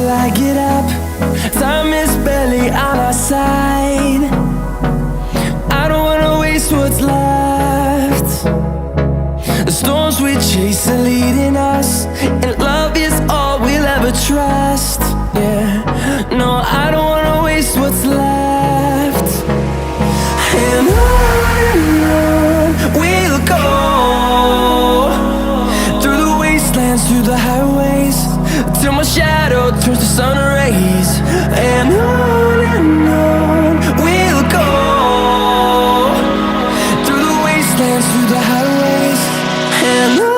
I get up. Time is barely on our side. I don't wanna waste what's left. The storms we chase are leading us, and love is all we'll ever trust. Yeah, no, I don't wanna waste what's left. And on we'll go, through the wastelands, through the highways, till my shadow turns to sun rays. And on we'll go, through the wastelands, through the highways, and on.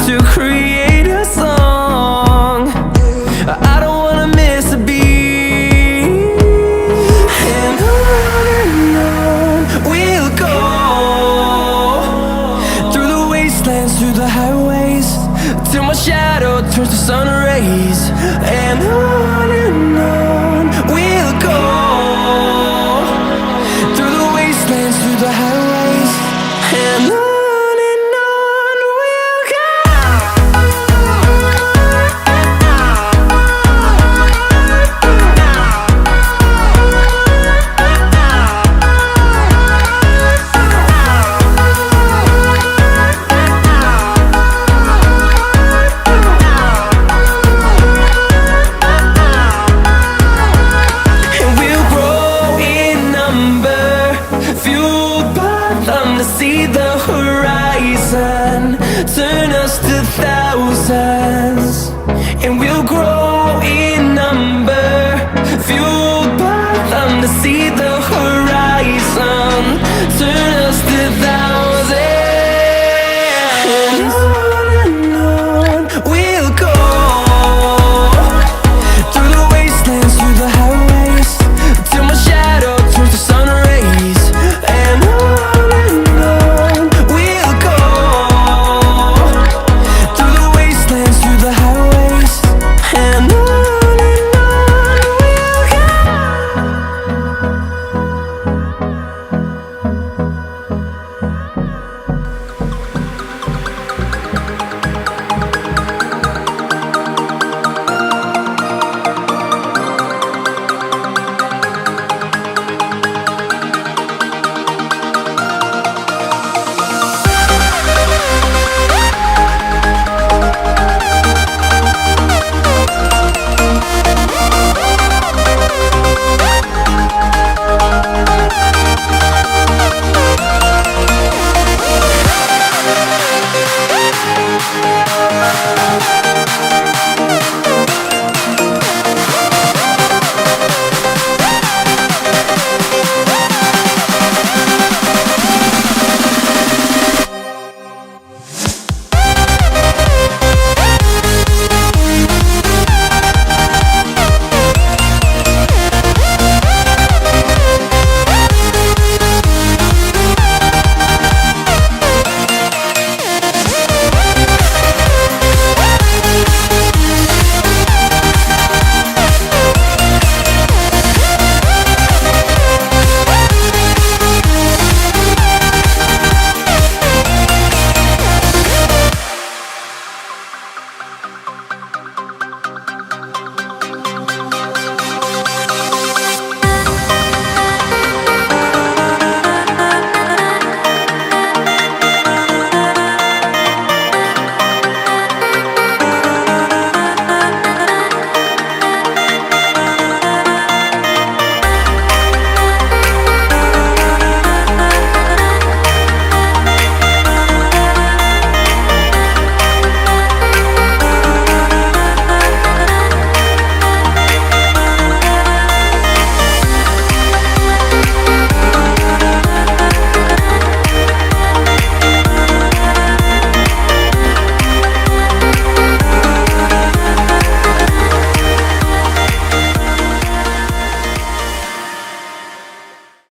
To create a song, I don't wanna miss a beat. And on we'll go, through the wastelands, through the highways, till my shadow turns to sun rays. And on we'll go, through the wastelands, through the highways, and on. See the horizon turn us to thousands.